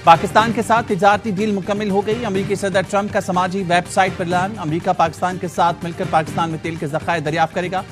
پاکستان کے ساتھ تجارتی ڈیل مکمل ہو گئی۔ امریکی صدر ٹرمپ کا سماجی ویب سائٹ پر اعلان۔ امریکہ پاکستان کے ساتھ مل کر پاکستان میں تیل کے ذخائر دریافت کرے گا۔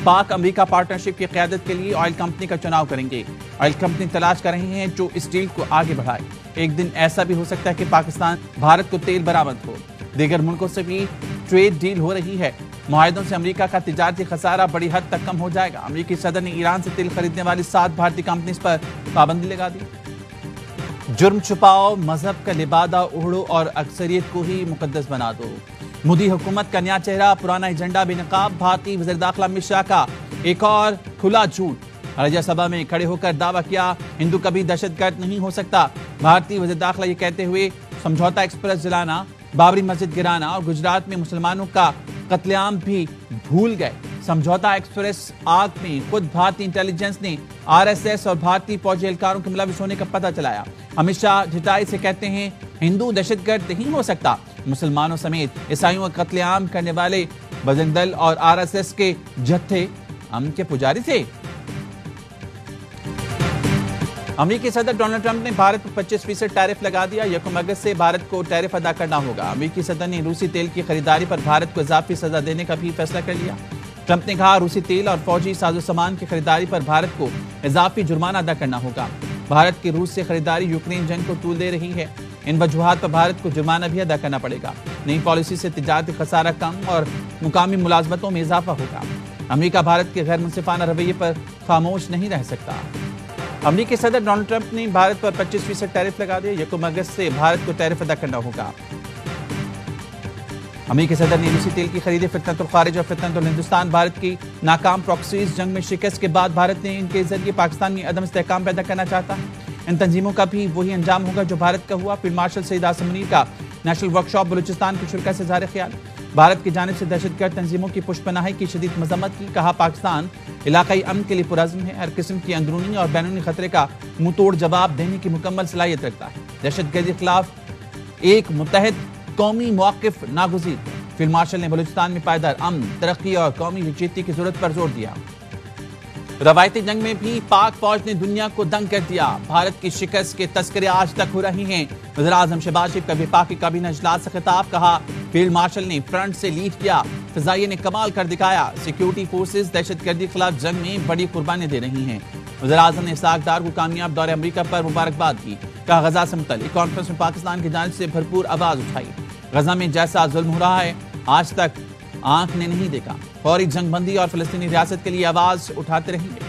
پاک امریکہ پارٹنرشپ کی قیادت کے لیے آئل کمپنی کا چناؤ کریں گے۔ آئل کمپنی تلاش کر رہی ہیں جو اس ڈیل کو آگے بڑھائے۔ ایک دن ایسا بھی ہو سکتا ہے کہ پاکستان بھارت کو تیل برآمد ہو۔ دیگر ملکوں سے بھی ٹریڈ ڈیل ہو رہی ہے۔ معاہدوں سے امریکہ کا تجارتی خسارہ بڑی حد تک کم ہو جائے گا۔ امریکی صدر نے ایران سے تیل خریدنے والی 7 بھارتی کمپنیز پر پابندی لگا دی۔ جرم چھپاؤ، مذہب کا لبادہ اوڑھو اور اکثریت کو ہی مقدس بنا دو۔ مودی حکومت کا نیا چہرہ، پرانا ایجنڈا بے نقاب۔ بھارتی وزیر داخلہ امت شاہ کا ایک اور کھلا جھوٹ۔ راجیہ سبھا میں کھڑے ہو کر دعویٰ کیا ہندو کبھی دہشت گرد نہیں ہو سکتا۔ بھارتی وزیر داخلہ یہ کہتے ہوئے سمجھوتا ایکسپریس جلانا، بابری مسجد گرانا اور گجرات میں مسلمانوں کا قتل عام بھی بھول گئے۔ سمجھوتا ایکسپریس آگ میں خود بھارتی انٹیلیجنس نے RSS اور بھارتی فوجی اہلکاروں کے ملوث ہونے کا پتہ چلایا۔ امت شاہ جھٹائی سے کہتے ہیں ہندو دہشت گرد نہیں ہو سکتا۔ مسلمانوں سمیت عیسائیوں کا قتل عام کرنے والے بجرنگ دل اور RSS کے جتھے امن کے پجاری تھے۔ امریکی صدر ڈونلڈ ٹرمپ نے بھارت پر 25% ٹیرف لگا دیا۔ 1 اگست سے بھارت کو ٹیرف ادا کرنا ہوگا۔ امریکی صدر نے روسی تیل کی خریداری پر بھارت کو اضافی سزا دینے کا بھی فیصلہ کر لیا۔ ٹرمپ نے کہا روسی تیل اور فوجی ساز و سامان کی خریداری پر بھارت کو اضافی جرمانہ ادا کرنا ہوگا۔ بھارت کی روس سے خریداری یوکرین جنگ کو طول دے رہی ہے۔ ان وجوہات پر بھارت کو جرمانہ بھی ادا کرنا پڑے گا۔ نئی پالیسی سے تجارتی خسارہ کم اور مقامی ملازمتوں میں اضافہ ہوگا۔ امریکہ بھارت کے غیر منصفانہ رویے پر خاموش نہیں رہ سکتا۔ امریکی صدر ڈونلڈ ٹرمپ نے بھارت پر 25% ٹیرف لگا دیا۔ 1 اگست سے بھارت کو ٹیرف ادا کرنا ہوگا۔ امریکی صدر نے روسی تیل کی خریدی۔ فتنۃ الخارج اور فتنۃ الہندوستان بھارت کی ناکام پراکسیز جنگ میں شکست کے بعد بھارت نے ان کے ذریعے پاکستان میں عدم استحکام پیدا کرنا چاہتا ہے۔ ان تنظیموں کا بھی وہی انجام ہوگا جو بھارت کا ہوا۔ فیلڈ مارشل سعید عاصم منیر کا نیشنل ورکشاپ بلوچستان کی شرکت سے اظہار خیال۔ بھارت کی جانب سے دہشت گرد تنظیموں کی پشت پناہی کی شدید مذمت کی۔ کہا پاکستان علاقائی امن کے لیے پرعزم ہے، ہر قسم کی اندرونی اور بیرونی خطرے کا منہ توڑ جواب دینے کی مکمل صلاحیت رکھتا ہے۔ دہشت گردی کے خلاف ایک متحد قومی موقف ناگزیر ہے۔ فیلڈ مارشل نے بلوچستان میں پائیدار امن، ترقی اور قومی یکجہتی کی ضرورت پر زور دیا۔ روایتی جنگ میں بھی پاک فوج نے دنیا کو دنگ کر دیا۔ بھارت کی شکست کے تذکرے آج تک ہو رہی ہیں۔ وزیر اعظم شہباز شریف کا وفاقی کابینہ اجلاس سے خطاب۔ کہا فیلڈ مارشل نے فرنٹ سے لیڈ کیا، فضائیہ نے کمال کر دکھایا۔ سیکیورٹی فورسز دہشت گردی کے خلاف جنگ میں بڑی قربانیاں دے رہی ہیں۔ وزیر اعظم نے اسحاق ڈار کو کامیاب دورہ امریکہ پر مبارکباد کی۔ کہا غزہ سے متعلق کانفرنس میں پاکستان کی جانب سے بھرپور آواز اٹھائی۔ غزہ میں جیسا ظلم ہو رہا ہے آج تک آنکھ نے نہیں دیکھا۔ فوری جنگ بندی اور فلسطینی ریاست کے لیے آواز اٹھاتے رہیں گے۔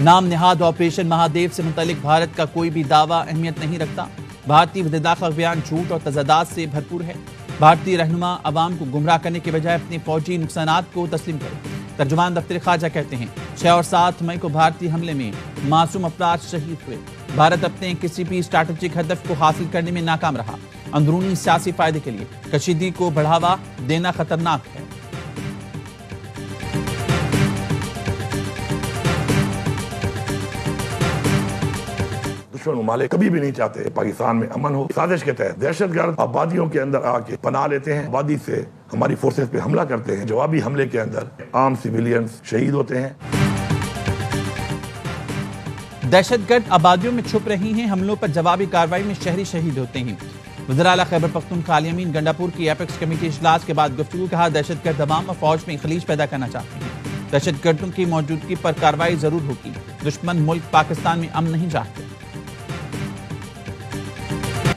نام نہاد آپریشن مہادیو سے متعلق بھارت کا کوئی بھی دعویٰ اہمیت نہیں رکھتا۔ بھارتی وزیر داخلہ بیان جھوٹ اور تضادات سے بھرپور ہے۔ بھارتی رہنما عوام کو گمراہ کرنے کے بجائے اپنے فوجی نقصانات کو تسلیم کرے۔ ترجمان دفتر خارجہ کہتے ہیں 6 اور 7 مئی کو بھارتی حملے میں معصوم افراد شہید ہوئے۔ بھارت اپنے کسی بھی اسٹریٹجک ہدف کو حاصل کرنے میں ناکام رہا۔ اندرونی سیاسی فائدے کے لیے کشیدگی کو بڑھاوا دینا خطرناک ہے۔ دشمن ممالک کبھی بھی نہیں چاہتے پاکستان میں امن ہو۔ سازش کے تحت دہشت گرد آبادیوں کے اندر آ کے پناہ لیتے ہیں، آبادی سے ہماری فورسز پہ حملہ کرتے ہیں۔ جوابی حملے کے اندر عام سویلینز شہید ہوتے ہیں۔ دہشت گرد آبادیوں میں چھپ رہی ہیں، حملوں پر جوابی کارروائی میں شہری شہید ہوتے ہیں۔ وزیر اعلیٰ خیبر پختونخوا علی امین گنڈاپور کی ایپیکس کمیٹی اجلاس کے بعد گفتگو۔ کہا دہشت گرد عوام اور فوج میں خلیج پیدا کرنا چاہتے ہیں۔ دہشت گردوں کی موجودگی پر کارروائی ضرور ہوگی۔ دشمن ملک پاکستان میں امن نہیں چاہتے۔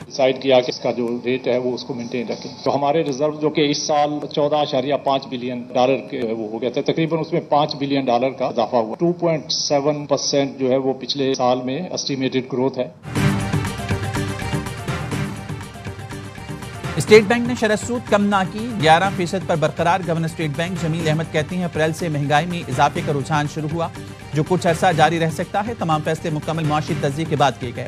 ڈیسائیڈ کیا کہ اس کا جو ریٹ ہے وہ اس کو مینٹین رکھیں۔ تو ہمارے ریزرو جو کہ اس سال $14.5 بلین کے وہ ہو گیا تھا، تقریباً اس میں $5 بلین کا اضافہ ہوا۔ 2.7% جو ہے وہ پچھلے سال میں اسٹیمیٹڈ گروتھ ہے۔ اسٹیٹ بینک نے شرح سود کم نہ کی، 11% پر برقرار۔ گورنر اسٹیٹ بینک جمیل احمد کہتے ہیں اپریل سے مہنگائی میں اضافے کا رجحان شروع ہوا جو کچھ عرصہ جاری رہ سکتا ہے۔ تمام فیصلے مکمل معاشی تجزیے کے بعد کیے گئے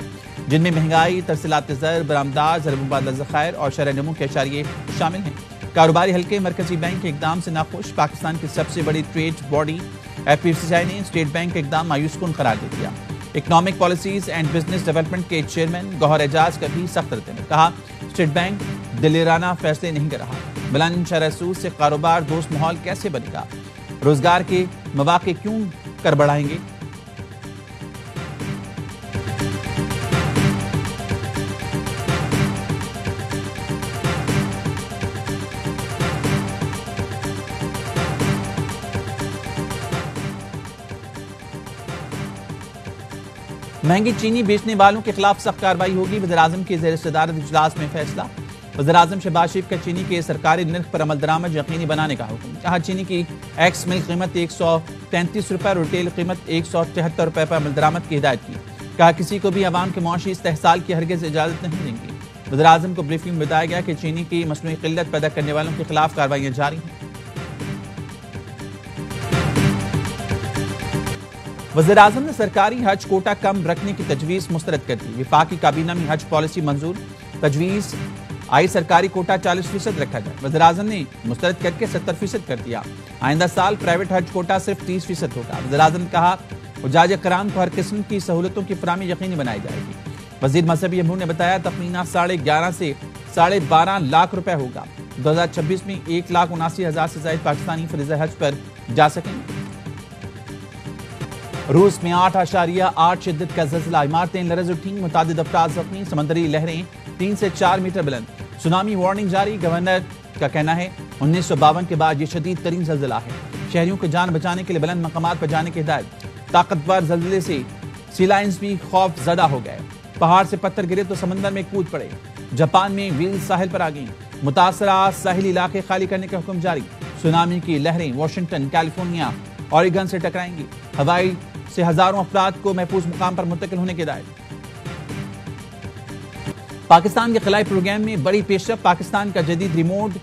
جن میں مہنگائی، ترسیلات زر، برآمدات، ضرب مبادلہ ذخائر اور شرح نمو کے اشاریے شامل ہیں۔ کاروباری حلقے مرکزی بینک کے اقدام سے ناخوش۔ پاکستان کی سب سے بڑی ٹریڈ باڈی FPCCI نے اسٹیٹ بینک کا اقدام مایوس کن قرار دے دیا۔ Economic policies and business development کے چیئرمین گوہر اعجاز کا بھی سخت رد عمل۔ کہا اسٹیٹ بینک دلیرانہ فیصلے نہیں کر رہا۔ بلند شرح سود سے کاروبار دوست ماحول کیسے بنے گا؟ روزگار کے مواقع کیوں کر بڑھائیں گے؟ مہنگی چینی بیچنے والوں کے خلاف سخت کارروائی ہوگی، وزیراعظم کے زیر صدارت اجلاس میں فیصلہ۔ وزیراعظم شہباز شریف کا چینی کے سرکاری نرخ پر عمل درآمد یقینی بنانے کا حکم۔ کہا چینی کی ایکس مل قیمت 133 روپے اور ریٹیل قیمت 173 روپے پر عمل درآمد کی ہدایت کی۔ کہا کسی کو بھی عوام کے معاشی استحصال کی ہرگز اجازت نہیں دیں گے۔ وزیراعظم کو بریفنگ میں بتایا گیا کہ چینی کی مصنوعی قلت پیدا کرنے والوں کے خلاف کارروائیاں جاری ہیں۔ وزیراعظم نے سرکاری حج کوٹا کم رکھنے کی تجویز مسترد کر دی۔ وفاقی کابینہ میں حج پالیسی منظور، تجویز آئی سرکاری کوٹا 40% رکھا جائے۔ وزیراعظم نے مسترد کر کے 70% کر دیا۔ آئندہ سال پرائیویٹ حج کوٹا صرف 30% ہوگا۔ وزیراعظم نے کہا حجاج کرام کو ہر قسم کی سہولتوں کی فراہمی یقینی بنائی جائے گی۔ وزیر مذہبی امور نے بتایا تخمینہ 11.5 سے 12.5 لاکھ روپے ہوگا۔ 2026 میں 1,79,000 سے زائد پاکستانی فریضہ حج پر جا سکیں گے۔ روس میں 8.8 شدت کا زلزلہ، عمارتیں لرز اٹھیں، متعدد افراد زخمی، سمندری لہریں 3 سے 4 میٹر بلند، سونامی وارننگ جاری۔ گورنر کا کہنا ہے 1952 کے بعد یہ شدید ترین زلزلہ ہے، شہریوں کو جان بچانے کے لیے بلند مقامات پر جانے کی ہدایت۔ طاقتور زلزلے سے سی لائنز بھی خوف زدہ ہو گئے، پہاڑ سے پتھر گرے تو سمندر میں کود پڑے۔ جاپان میں ویل ساحل پر آ گئیں، متاثرہ ساحلی علاقے خالی کرنے کا حکم جاری۔ سونامی کی لہریں واشنگٹن، کیلیفورنیا، اوریگن سے ٹکرائیں گی، ہوائی سے ہزاروں افراد کو محفوظ مقام پر منتقل ہونے کی ہدایت۔ پاکستان کے خلائی پروگرام میں بڑی پیش رفت، پاکستان کا جدید ریموٹ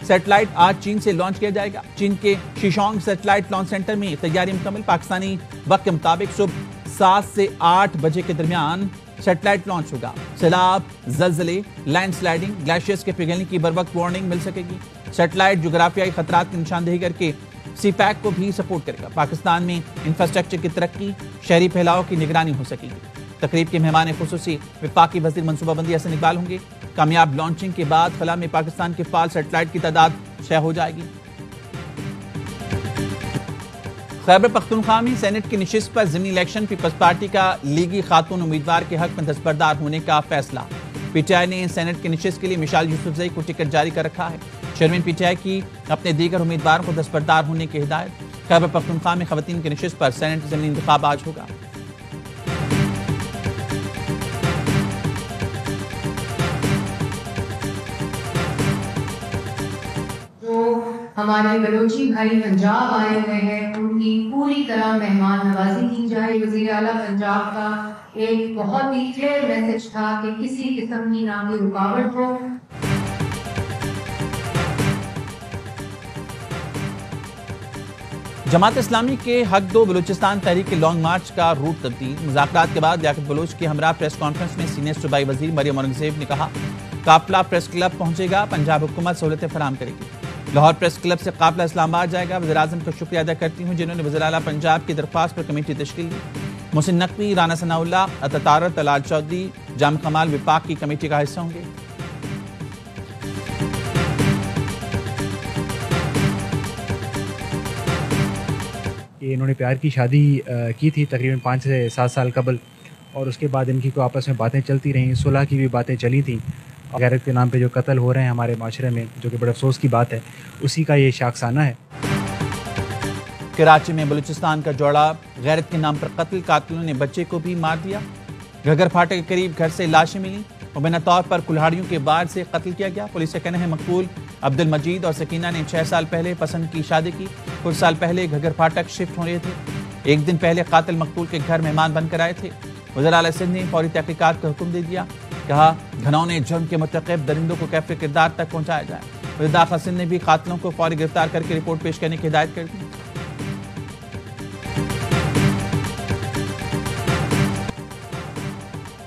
سیٹلائٹ آج چین سے لانچ کیا جائے گا۔ چین کے شیشونگ سیٹلائٹ لانچ سینٹر میں تیاری مکمل، پاکستانی وقت کے مطابق صبح 7 سے 8 بجے کے درمیان سیٹلائٹ لانچ ہوگا۔ سیلاب، زلزلے، لینڈ سلائیڈنگ، گلیشیئرز کے پگھلنے کی بروقت وارننگ مل سکے گی۔ سیٹلائٹ جغرافیائی خطرات کی نشاندہی کر کے سی پیک کو بھی سپورٹ کرے گا۔ پاکستان میں انفراسٹرکچر کی ترقی، شہری پھیلاؤ کی نگرانی ہو سکے گی۔ تقریب کے مہمان خصوصی وفاقی وزیر منصوبہ بندی حسن اقبال ہوں گے۔ کامیاب لانچنگ کے بعد خلا میں پاکستان کے فعال سیٹلائٹ کی تعداد 6 ہو جائے گی۔ خیبر پختونخوا میں سینٹ کی نشست پر ضمنی الیکشن، پیپلز پارٹی کا لیگی خاتون امیدوار کے حق میں دستبردار ہونے کا فیصلہ۔ پی ٹی آئی نے سینٹ کی نشست کے لیے مشال یوسفزئی کو ٹکٹ جاری کر رکھا ہے۔ چیئرمین پی ٹی آئی کی اپنے دیگر امیدوار کو دستبردار ہونے کی ہدایت۔ خیبر پختونخوا میں خواتین کی نشست پر سینٹ ضمنی انتخاب آج ہوگا۔ ہمارے بلوچی بھائی پنجاب آئے ہوئے ہیں، ان کی پوری طرح مہمان نوازی کی جائے۔ وزیر اعلیٰ پنجاب کا ایک بہت ہی کلیئر میسج تھا کہ کسی قسم کی نہ کوئی رکاوٹ ہو۔ جماعت اسلامی کے حق دو بلوچستان تحریک کے لانگ مارچ کا روٹ تبدیل، مذاکرات کے بعد لیاقت بلوچ کے ہمراہ پریس کانفرنس میں سینئر صوبائی وزیر مریم اورنگزیب نے کہا قافلہ پریس کلب پہنچے گا، پنجاب حکومت سہولتیں فراہم کرے گی۔ لاہور پریس کلب سے قافلہ اسلام آباد جائے گا۔ وزیراعظم کا شکریہ ادا کرتی ہوں جنہوں نے وزیر اعلیٰ پنجاب کی درخواست پر کمیٹی تشکیل دی۔ محسن نقوی، رانا ثناء اللہ، عطا طلال چودھری، جام کمال وفاق کی کمیٹی کا حصہ ہوں گے۔ انہوں نے پیار کی شادی کی تھی تقریباً 5 سے 7 سال قبل، اور اس کے بعد ان کی کوئی آپس میں باتیں چلتی رہیں، صلح کی بھی باتیں چلی تھیں۔ غیرت کے نام پہ جو قتل ہو رہے ہیں ہمارے معاشرے میں، جو کہ بڑے افسوس کی بات ہے، اسی کا یہ شاخسانہ ہے۔ کراچی میں بلوچستان کا جوڑا غیرت کے نام پر قتل، قاتلوں نے بچے کو بھی مار دیا۔ گھگر پھاٹے کے قریب گھر سے لاشیں ملیں، مبینہ طور پر کلہاڑیوں کے وار سے قتل کیا گیا۔ پولیس کا کہنا ہے مقتول عبد المجید اور سکینہ نے 6 سال پہلے پسند کی شادی کی، کچھ سال پہلے گھگر پھاٹک شفٹ ہو رہے تھے۔ ایک دن پہلے قاتل مقتول کے گھر مہمان بن کر آئے تھے۔ وزیر اعلیٰ سندھ نے فوری تحقیقات کا حکم دے دیا، کہا گھنونے جرم کے مرتکب درندوں کو کیفر کردار تک پہنچایا جائے۔ وزیر داخلہ سندھ نے بھی قاتلوں کو فوری گرفتار کر کے رپورٹ پیش کرنے کی ہدایت کر دی۔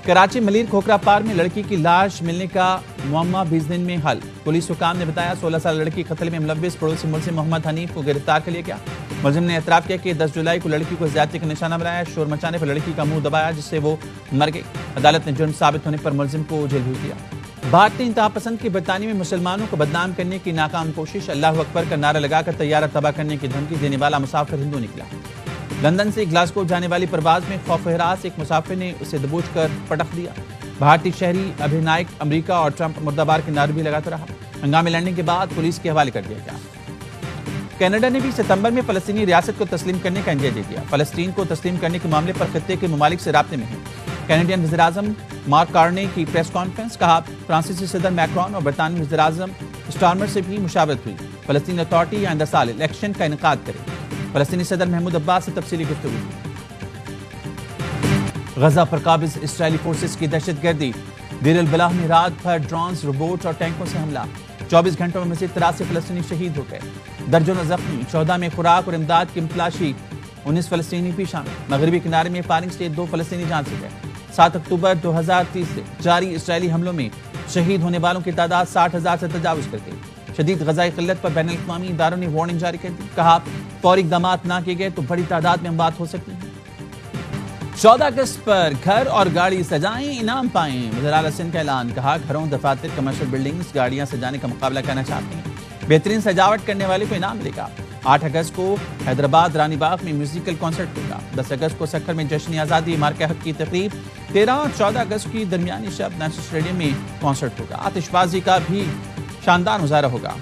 کراچی ملیر کھوکھرا پار میں لڑکی کی لاش ملنے کا معمہ 20 دن میں حل۔ پولیس حکام نے بتایا 16 سال لڑکی قتل میں ملوث پڑوسی ملزم محمد حنیف کو گرفتار کر لیا گیا۔ ملزم نے اعتراف کیا کہ 10 جولائی کو لڑکی کو زیادتی کا نشانہ بنایا، شور مچانے پر لڑکی کا منہ دبایا جس سے وہ مر گئی۔ عدالت نے جرم ثابت ہونے پر ملزم کو جیل بھیج دیا۔ بھارتی انتہا پسند کی برطانیہ میں مسلمانوں کو بدنام کرنے کی ناکام کوشش، اللہ اکبر کا نعرہ لگا کر طیارہ تباہ کرنے کی دھمکی دینے والا مسافر ہندو نکلا۔ لندن سے گلاسگو جانے والی پرواز میں خوف و ہراس، ایک مسافر نے اسے دبوچ کر پٹک دیا۔ بھارتی شہری ابھینائک امریکہ اور ٹرمپ مردہ بار کے نعرے بھی لگاتا رہا۔ ہنگامے لڑنے کے بعد پولیس کے حوالے کر دیا گیا۔ کینیڈا نے بھی ستمبر میں فلسطینی ریاست کو تسلیم کرنے کا اندیا دے دیا. فلسطین کو تسلیم کرنے کے معاملے پر خطے کے ممالک سے رابطے میں ہیں. کینیڈین وزیر اعظم مارک کارنی کی پریس کانفرنس. کہا فرانسیسی صدر میکرون اور برطانوی وزیر اعظم اسٹارمر سے بھی مشاورت ہوئی. فلسطین اتھارٹی آئندہ سال الیکشن کا انعقاد کرے. فلسطینی صدر محمود عباس سے تفصیلی گفتگو ہوئی. غزہ پر قابض اسرائیلی فورسز کی دہشت گردی. دیر البلاح میں رات بھر ڈرونز، روبوٹ اور ٹینکوں سے حملہ. 24 گھنٹوں میں مزید 83 فلسطینی شہید ہو گئے. درجنوں زخمی. 14 میں خوراک اور امداد کی تلاشی. 19 فلسطینی بھی شامل. مغربی کنارے میں فائرنگ سے 2 فلسطینی جان سے گئے. 7 اکتوبر 2030 سے جاری اسرائیلی حملوں میں شہید ہونے والوں کی تعداد 60,000 سے تجاوز کر گئی. شدید غذائی قلت پر بین الاقوامی اداروں نے وارننگ جاری کر دی. کہا فوری اقدامات نہ کیے گئے تو بڑی تعداد میں اموات ہو سکتی ہیں. 14 اگست پر گھر اور گاڑی سجائیں، انعام پائیں. وزیر اعلیٰ سندھ کا اعلان. کہا گھروں، دفاتر، کمرشل بلڈنگز، گاڑیاں سجانے کا مقابلہ کرنا چاہتے ہیں. بہترین سجاوٹ کرنے والے کو انعام ملے گا. 8 اگست کو حیدرآباد رانی باغ میں میوزیکل کنسرٹ ہوگا. 10 اگست کو سکھر میں جشن آزادی مارکہ حق کی تقریب. 13 اور 14 اگست کی درمیانی شب نیشنل اسٹیڈیم میں کنسرٹ ہوگا. آتش بازی کا بھی شاندار مظاہرہ ہوگا.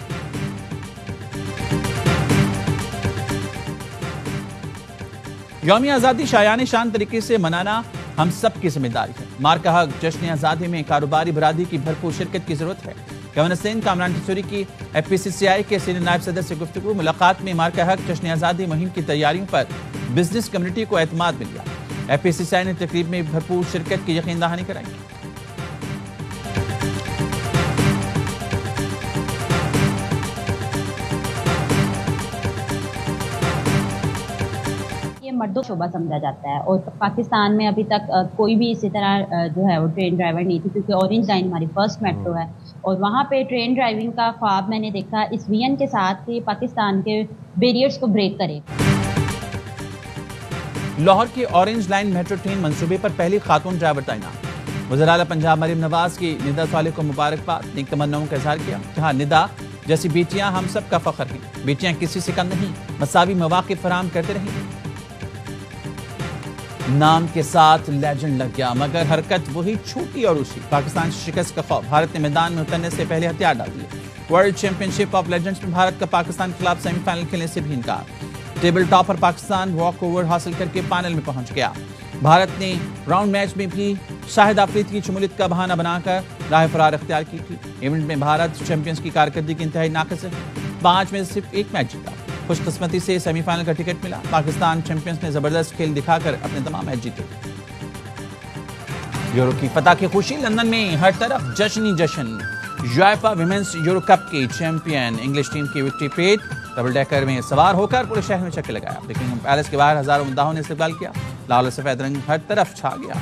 یوم آزادی شایان شان طریقے سے منانا ہم سب کی ذمہ داری ہے. مارکہ حق جشن آزادی میں کاروباری برادری کی بھرپور شرکت کی ضرورت ہے. گورنر سندھ کامران ٹیچوری کی ایف پی سی سی آئی کے سینئر نائب صدر سے گفتگو. ملاقات میں مارکہ حق جشن آزادی مہم کی تیاریوں پر بزنس کمیونٹی کو اعتماد مل گیا. ایف پی سی سی آئی نے تقریب میں بھرپور شرکت کی یقین دہانی کرائی. مردوں شعبہ سمجھا جاتا ہے اور پاکستان میں ابھی تک کوئی بھی اسی طرح جو ہے وہ ٹرین ڈرائیور نہیں تھی، کیونکہ اورنج لائن ہماری فرسٹ میٹرو ہے اور وہاں پہ ٹرین ڈرائیونگ کا خواب میں نے دیکھا اس ویژن کے ساتھ کہ پاکستان کے بیریئرز کو بریک کرے. لاہور کی اورنج لائن میٹرو ٹرین منصوبے پر پہلی خاتون ڈرائیور تعینات. وزیر اعلیٰ پنجاب مریم نواز کی ندا صالح کو مبارکباد. نیک تمناؤں کا اظہار کیا. کہا ندا جیسی بیٹیاں ہم سب کا فخر ہیں. بیٹیاں کسی سے کم نہیں، مساوی مواقع فراہم کرتے رہیں. نام کے ساتھ لیجنڈ لگ گیا مگر حرکت وہی چھوٹی اور اونچی. پاکستان سے شکست کا خوف. بھارت نے میدان میں اترنے سے پہلے ہتھیار ڈال دیے. World champion ship of legends میں بھارت کا پاکستان کے خلاف سیمی فائنل کھیلنے سے بھی انکار. ٹیبل ٹاپ پر پاکستان واک اوور حاصل کر کے فائنل میں پہنچ گیا. بھارت نے راؤنڈ میچ میں بھی شاہد آفریدی کی شمولیت کا بہانہ بنا کر راہ فرار اختیار کی تھی. ایونٹ میں بھارت چیمپئنز کی کارکردگی کی انتہائی ناقص ہے. 5 میں صرف 1 میچ جیتا. خوش قسمتی سے سیمی فائنل کا ٹکٹ ملا. پاکستان چیمپئنز نے زبردست کھیل دکھا کر اپنے تمام میچ جیتے. یورو کی فتح کی خوشی. لندن میں ہر طرف جشن ہی جشن. یویفا ویمنز یورو کپ کی چیمپئن انگلش ٹیم کی وکٹری پیٹ. ڈبل ڈیکر میں سوار ہو کر پورے شہر میں چکر لگایا. بکنگھم پیلس کے باہر ہزاروں مداحوں نے استقبال کیا. لال و سفید رنگ ہر طرف چھا گیا.